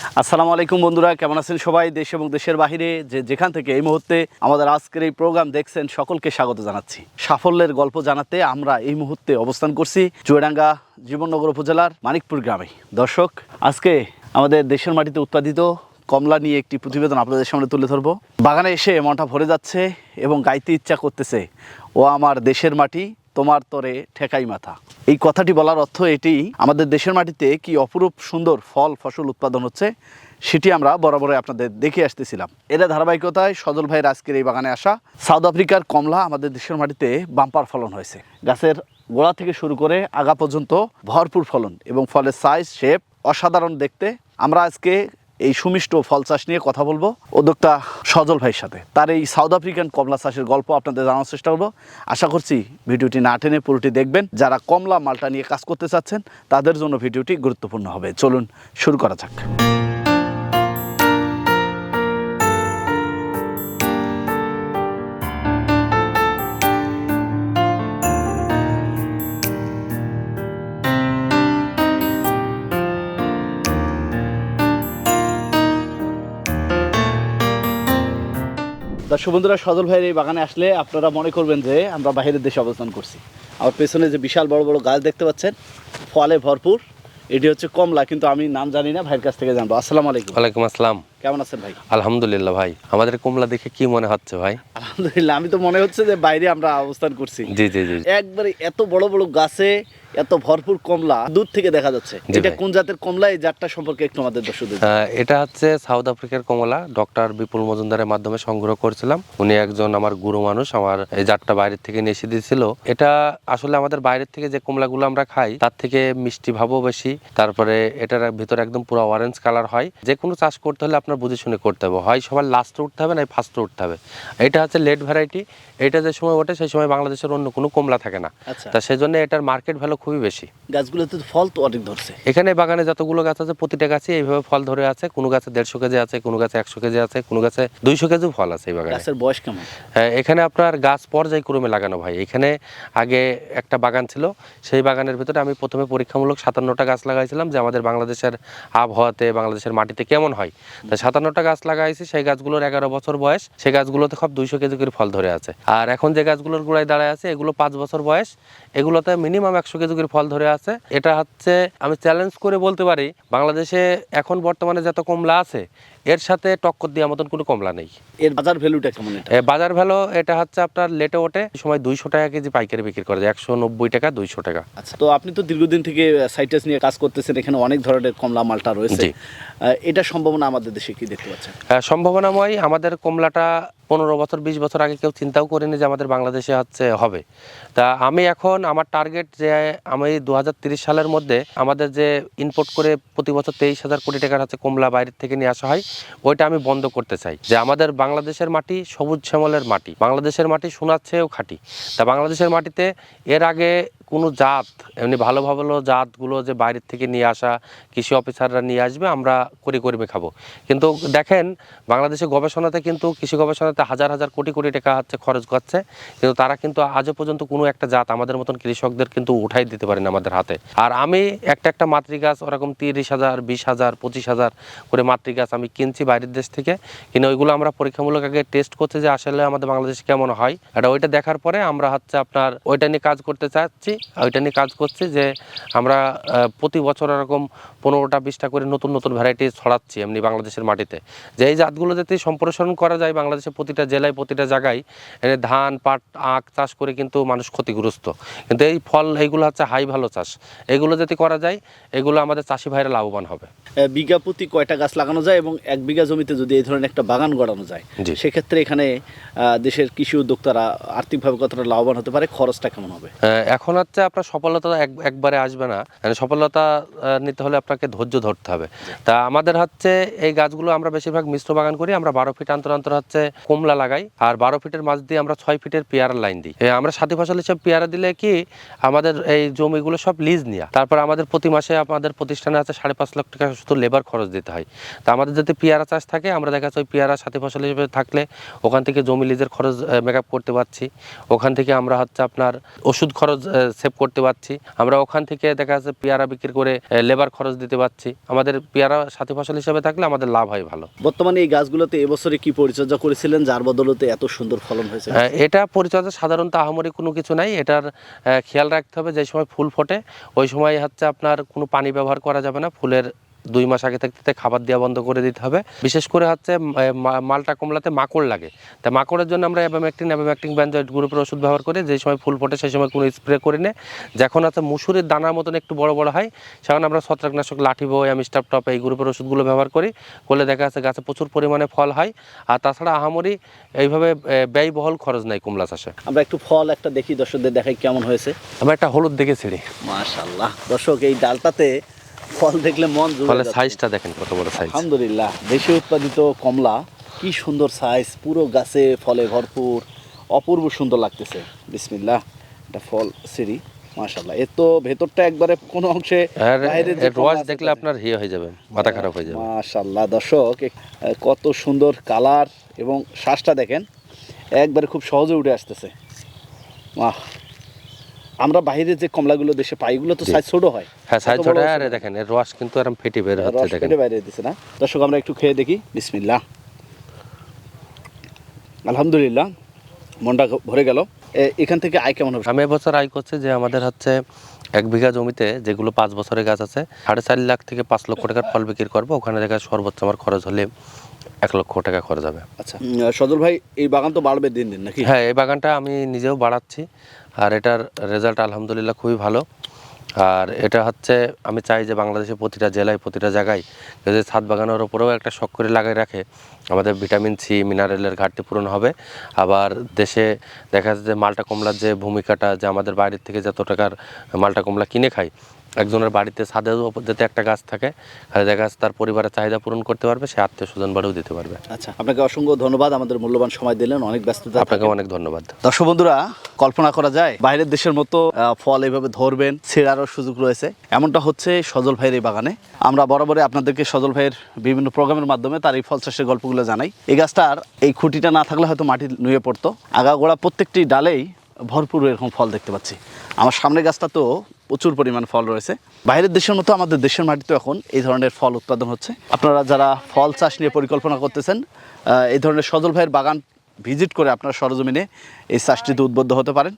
আসসালামু আলাইকুম বন্ধুরা, কেমন আছেন সবাই? দেশ এবং দেশের বাইরে যেখান থেকে এই মুহূর্তে আমাদের আজকের এই প্রোগ্রাম দেখছেন সকলকে স্বাগত জানাচ্ছি। সাফল্যের গল্প জানাতে আমরা এই মুহূর্তে অবস্থান করছি চুয়াডাঙ্গা জীবননগর উপজেলার মানিকপুর গ্রামে। দর্শক, আজকে আমাদের দেশের মাটিতে উৎপাদিত কমলা নিয়ে একটি প্রতিবেদন আপনাদের সামনে তুলে ধরবো। বাগানে এসে মনটা ভরে যাচ্ছে এবং গাইতে ইচ্ছা করতেছে, ও আমার দেশের মাটি তোমার তরে ঠেকাই মাথা। এই কথাটি বলার অর্থ এটি, আমাদের দেশের মাটিতে কি অপরূপ সুন্দর ফল ফসল উৎপাদন হচ্ছে সেটি আমরা বরাবরই আপনাদের দেখে আসতেছিলাম। এর ধারাবাহিকতায় সজল ভাইয়ের আজকের এই বাগানে আসা সাউথ আফ্রিকার কমলা আমাদের দেশের মাটিতে বাম্পার ফলন হয়েছে। গাছের গোড়া থেকে শুরু করে আগা পর্যন্ত ভরপুর ফলন এবং ফলের সাইজ শেপ অসাধারণ দেখতে। আমরা আজকে এই সুমিষ্ট ফল চাষ নিয়ে কথা বলবো উদ্যোক্তা সজল ভাইয়ের সাথে। তার এই সাউথ আফ্রিকান কমলা চাষের গল্প আপনাদের জানার চেষ্টা করবো। আশা করছি ভিডিওটি না টেনে পুরোটি দেখবেন। যারা কমলা মালটা নিয়ে কাজ করতে চাচ্ছেন তাদের জন্য ভিডিওটি গুরুত্বপূর্ণ হবে। চলুন শুরু করা যাক। দর্শক বন্ধুরা, সজল ভাইয়ের এই বাগানে আসলে আপনারা মনে করবেন যে আমরা বাইরের দেশে অবস্থান করছি। আমার পেছনে যে বিশাল বড় বড় গাছ দেখতে পাচ্ছেন, ফলে ভরপুর, এটি হচ্ছে কমলা, কিন্তু আমি নাম জানি না, ভাইয়ের কাছ থেকে জানবো। আসসালামু আলাইকুম। ওয়ালাইকুম আসসালাম। কেমন আছেন ভাই? আলহামদুলিল্লাহ ভাই। আমাদের কমলা দেখে কি মনে হচ্ছে ভাই? আলহামদুলিল্লাহ, আমি তো মনে হচ্ছে যে বাইরে আমরা অবস্থান করছি। জি জি জি। একবারে এত বড় বড় গাছে এত ভরপুর কমলা দূর থেকে দেখা যাচ্ছে। এটা কোন জাতের কমলা? এই জাতটা সম্পর্কে একটু আমাদের দর্শকদের। এটা হচ্ছে সাউথ আফ্রিকার কমলা। ডক্টর বিপুল মজুমদারের মাধ্যমে সংগ্রহ করেছিলাম। উনি একজন আমার গুরু মানুষ, আমার এই জাতটা বাইরের থেকে নিয়ে এসে দিয়েছিল। এটা আসলে আমাদের বাইরের থেকে যে কমলাগুলো আমরা খাই তার থেকে মিষ্টি ভাবও বেশি। তারপরে এটার ভিতরে একদম পুরো অরেঞ্জ কালার হয়। যে কোনো চাষ করতে হলে আপনার বুঝে শুনে করতে হবে, হয় সবার লাস্টে উঠতে হবে না ফার্স্টে উঠতে হবে। এটা হচ্ছে লেট ভ্যারাইটি। এটা যে সময় ওঠে সেই সময় বাংলাদেশের অন্য কোনো কমলা থাকে না। তা সেই জন্য এটার মার্কেট ভ্যালু খুবই বেশি। গাছগুলোতে ফল তো অনেক ধরছে। এখানে বাগানে যতগুলো গাছ আছে প্রতিটা গাছে এইভাবে ফল ধরে আছে। কোনো গাছে 150 কেজি আছে, কোনো গাছে 100 কেজি আছে, কোনো গাছে 200 কেজিও ফল আছে এই বাগানে। গাছের বয়স কেমন? এখানে আপনার গাছ পর্যায়ক্রমে লাগানো ভাই। এখানে আগে একটা বাগান ছিল, সেই বাগানের ভিতরে আমি প্রথমে পরীক্ষামূলক 57টা গাছ লাগাইছিলাম যে আমাদের বাংলাদেশের আবহাওয়াতে বাংলাদেশের মাটিতে কেমন হয়। তা 57টা গাছ লাগাইছি, সেই গাছগুলোর 11 বছর বয়স। সেই গাছগুলোতে সব 200 কেজি করে ফল ধরে আছে। আর এখন যে গাছগুলোর গোড়ায় দাঁড়ায় আছে এগুলো 5 বছর বয়স, এগুলোতে মিনিমাম 100 কেজি করে ফল ধরে আছে। এটা হচ্ছে আমি চ্যালেঞ্জ করে বলতে পারি, বাংলাদেশে এখন বর্তমানে যত কমলা আছে এর সাথে টক্কর দেওয়ার মতন কোনো কমলা নেই। এর বাজার ভ্যালুটা কেমন? বাজার ভ্যালু এটা হচ্ছে আপনার লেটে ওঠে সময় 200 টাকা কেজি পাইকারি বিক্রি করে যায়, 190 টাকা 200 টাকা। আচ্ছা, তো আপনি তো দীর্ঘদিন থেকে সাইট্রাস নিয়ে কাজ করতেছেন, এখানে অনেক ধরনের কমলা মালটা রয়েছে। এটা সম্ভাবনা আমাদের দেশে কি দেখতে পাচ্ছেন? সম্ভাবনাময়। আমাদের কমলাটা 15 বছর 20 বছর আগে কেউ চিন্তাও করেনি যে আমাদের বাংলাদেশে হচ্ছে হবে। তা আমি এখন আমার টার্গেট যে আমি 2030 সালের মধ্যে আমাদের যে ইনপোর্ট করে প্রতি বছর 23,000 কোটি টাকার হচ্ছে কমলা বাইরের থেকে নিয়ে আসা হয়, ওইটা আমি বন্ধ করতে চাই। যে আমাদের বাংলাদেশের মাটি সবুজ শ্যামলের মাটি, বাংলাদেশের মাটি সোনার চেয়েও খাঁটি। তা বাংলাদেশের মাটিতে এর আগে কোনো জাত এমনি ভালো ভালো জাতগুলো যে বাইরের থেকে নিয়ে আসা কৃষি অফিসাররা নিয়ে আসবে, আমরা করে খাবো। কিন্তু দেখেন বাংলাদেশে গবেষণাতে কিন্তু কৃষি গবেষণাতে হাজার হাজার কোটি কোটি টাকা হচ্ছে খরচ করছে, কিন্তু তারা কিন্তু আজও পর্যন্ত কোনো একটা জাত আমাদের মতন কৃষকদের কিন্তু উঠাই দিতে পারেন আমাদের হাতে। আর আমি একটা মাতৃগাছ ওরকম 30,000 20,000 25,000 করে মাতৃগাছ আমি কিনছি বাইরের দেশ থেকে, কিন্তু ওইগুলো আমরা পরীক্ষামূলক আগে টেস্ট করছি যে আসলে আমাদের বাংলাদেশে কেমন হয়। এটা ওইটা দেখার পরে আমরা হচ্ছে আপনার ওইটা নিয়ে কাজ করতে চাচ্ছি, ওইটা নিয়ে কাজ করছি যে আমরা প্রতি বছর এরকম 15টা 20টা করে নতুন নতুন ভ্যারাইটি ছড়াচ্ছি এমনি বাংলাদেশের মাটিতে, যে এই জাতগুলো যাতে সম্প্রসারণ করা যায় বাংলাদেশে প্রতিটা জেলায় প্রতিটা জায়গায়। ধান পাট আখ চাষ করে কিন্তু মানুষ ক্ষতিগ্রস্ত, কিন্তু এই ফল এইগুলো হচ্ছে হাই ভালো চাষ, এগুলো যদি করা যায় এগুলো আমাদের চাষি ভাইরা লাভবান হবে। বিঘা প্রতি কয়টা গাছ লাগানো যায় এবং 1 বিঘা জমিতে যদি এই ধরনের একটা বাগান গড়ানো যায়, সেক্ষেত্রে এখানে দেশের কৃষি উদ্যোক্তারা আর্থিকভাবে কতটা লাভবান হতে পারে? খরচটা কেমন হবে? এখন হচ্ছে আপনার সফলতা একবারে আসবে না, সফলতা নিতে হলে আপনাকে ধৈর্য ধরতে হবে। তা আমাদের হচ্ছে এই গাছগুলো আমরা বেশিরভাগ মিশ্র বাগান করি। আমরা 12 ফিট অন্তর অন্তর হচ্ছে কমলা লাগাই, আর 12 ফিটের মাঝ দিয়ে আমরা 6 ফিটের পেয়ারা লাইন দিই। আমরা সাথী ফসল হিসেবে পেয়ারা দিলে কি আমাদের এই জমিগুলো সব লিজ নিয়ে, তারপর আমাদের প্রতি মাসে আমাদের প্রতিষ্ঠানে আছে 5.5 লাখ টাকা শুধু লেবার খরচ দিতে হয়। তা আমাদের যদি পেয়ারা চাষ থাকে আমরা দেখা যাচ্ছে ওই পেয়ারা সাথী ফসল হিসেবে থাকলে ওখান থেকে জমি লিজের খরচ মেকআপ করতে পারছি, ওখান থেকে আমরা হচ্ছে আপনার ওষুধ খরচ সেভ করতে পারছি। আমরা ওখান থেকে দেখা যাচ্ছে পেয়ারা বিক্রি করে লেবার খরচ দিতে পারছি। আমাদের পেয়ারা সাথী ফসল হিসেবে থাকলে আমাদের লাভ হয় ভালো। বর্তমানে এই গাছগুলোতে এবছরে কি পরিচর্যা করেছিলেন যার বদলতে এত সুন্দর ফলন হয়েছে? এটা পরিচর্যা সাধারণত আহামরি কোনো কিছু নাই। এটার খেয়াল রাখতে হবে যে সময় ফুল ফোটে ওই সময় হচ্ছে আপনার কোনো পানি ব্যবহার করা যাবে না। ফুলের 2 মাস আগে থাকতে খাবার দেওয়া বন্ধ করে দিতে হবে। বিশেষ করে হচ্ছে মালটা কমলাতে মাকড় লাগে, তাই মাকড়ের জন্য আমরা অ্যাবামেকটিন বেনজয়েড গ্রুপের ওষুধ ব্যবহার করি। যে সময় ফুল ফোটে সেই সময় কোনো স্প্রে করি না। যখন হচ্ছে মুসুরির দানার মতন একটু বড় বড় হয় সেখানে আমরা ছত্রাকনাশক লাঠিবো, অ্যামিস্টাপ টপ এই গ্রুপের ওষুধগুলো ব্যবহার করি। করলে দেখা যাচ্ছে গাছে প্রচুর পরিমাণে ফল হয়। আর তাছাড়া আহামরি এইভাবে ব্যয়বহুল খরচ নাই কমলা চাষে। আমরা একটু ফল একটা দেখি, দর্শকদের দেখাই কেমন হয়েছে। আমরা একটা হলুদ দেখে ছিঁড়ি। মাশাআল্লাহ দর্শক, এই ডালটাতে ফল দেখলে মন জুড়ে ফলের যাচ্ছে। সাইজটা দেখেন কত বড় সাইজ। আলহামদুলিল্লাহ, দেশে উৎপাদিত কমলা কি সুন্দর সাইজ, পুরো গাছে ফলে ভরপুর, অপূর্ব সুন্দর লাগতেছে। বিসমিল্লাহ, এটা ফল সিঁড়ি। মাশাআল্লাহ, এর তো ভেতরটা একবারে কোনো অংশে বাইরের যে এর কমলা রস আছে দেখলে তাতে- আপনার হয়ে যাবে, মাথা খারাপ হয়ে যাবে। মাশাআল্লাহ দর্শক, কত সুন্দর কালার এবং শ্বাসটা দেখেন একবারে খুব সহজে উঠে আসতেছে। বাহ, আমরা বাইরে যে কমলাগুলো দেশে পাই এগুলো তো সাইজ ছোট হয়। হ্যাঁ সাইজ এত ছোট বড় আর ছোট। দেখেন এর রস কিন্তু এরকম ফেটে বের হচ্ছে রস দেখেন। পেটে বাইরে দিচ্ছে না। দর্শক আমরা একটু খেয়ে দেখি। বিসমিল্লাহ, আলহামদুলিল্লাহ, মনটা ভরে গেল। এখান থেকে আয় কেমন হবে? আমি এবছর আয় করছি যে আমাদের হচ্ছে 1 বিঘা জমিতে যেগুলো 5 বছরের গাছ আছে 4.5 লাখ থেকে 5 লক্ষ টাকার ফল বিক্রি করবো। ওখানে দেখা সর্বোচ্চ আমার খরচ হলে 1 লক্ষ টাকা খরচ হবে। আচ্ছা সজল ভাই, এই বাগান তো বাড়বে দিন দিন নাকি? হ্যাঁ এই বাগানটা আমি নিজেও বাড়াচ্ছি আর এটার রেজাল্ট আলহামদুলিল্লাহ খুবই ভালো। আর এটা হচ্ছে আমি চাই যে বাংলাদেশে প্রতিটা জেলায় প্রতিটা জায়গায় যদি ছাদ বাগানের উপরেও একটা শখ করে লাগাই রাখে আমাদের ভিটামিন সি মিনারেলের ঘাটতি পূরণ হবে। আবার দেশে দেখা যাচ্ছে যে মালটা কমলার যে ভূমিকাটা, যে আমাদের বাইরের থেকে যত টাকার মালটা কমলা কিনে খাই, একজনের বাড়িতে ছাদের উপর যাতে একটা গাছ থাকে তাহলে দেখা যাচ্ছে তার পরিবারের চাহিদা পূরণ করতে পারবে, সে আত্মীয় স্বজন বাড়িও দিতে পারবে। আচ্ছা, আপনাকে অসংখ্য ধন্যবাদ, আমাদের মূল্যবান সময় দিলেন, অনেক ব্যস্ততা। আপনাকে অনেক ধন্যবাদ। দর্শক বন্ধুরা, কল্পনা করা যায় বাইরের দেশের মতো ফল এইভাবে ধরবেন, ছেঁড়ারও সুযোগ রয়েছে। এমনটা হচ্ছে সজল ভাইয়ের এই বাগানে। আমরা বরাবরই আপনাদেরকে সজল ভাইয়ের বিভিন্ন প্রোগ্রামের মাধ্যমে তার এই ফল চাষের গল্পগুলো জানাই। এই গাছটার এই খুঁটিটা না থাকলে হয়তো মাটি নুয়ে পড়তো। আগাগোড়া প্রত্যেকটি ডালেই ভরপুর এরকম ফল দেখতে পাচ্ছি। আমার সামনে গাছটা তো প্রচুর পরিমাণ ফল রয়েছে। বাইরের দেশের মতো আমাদের দেশের মাটিতে এখন এই ধরনের ফল উৎপাদন হচ্ছে। আপনারা যারা ফল চাষ নিয়ে পরিকল্পনা করতেছেন, এই ধরনের সজল ভাইয়ের বাগান ভিজিট করে আপনারা সরজমিনে এই চাষটিতে উদ্বুদ্ধ হতে পারেন।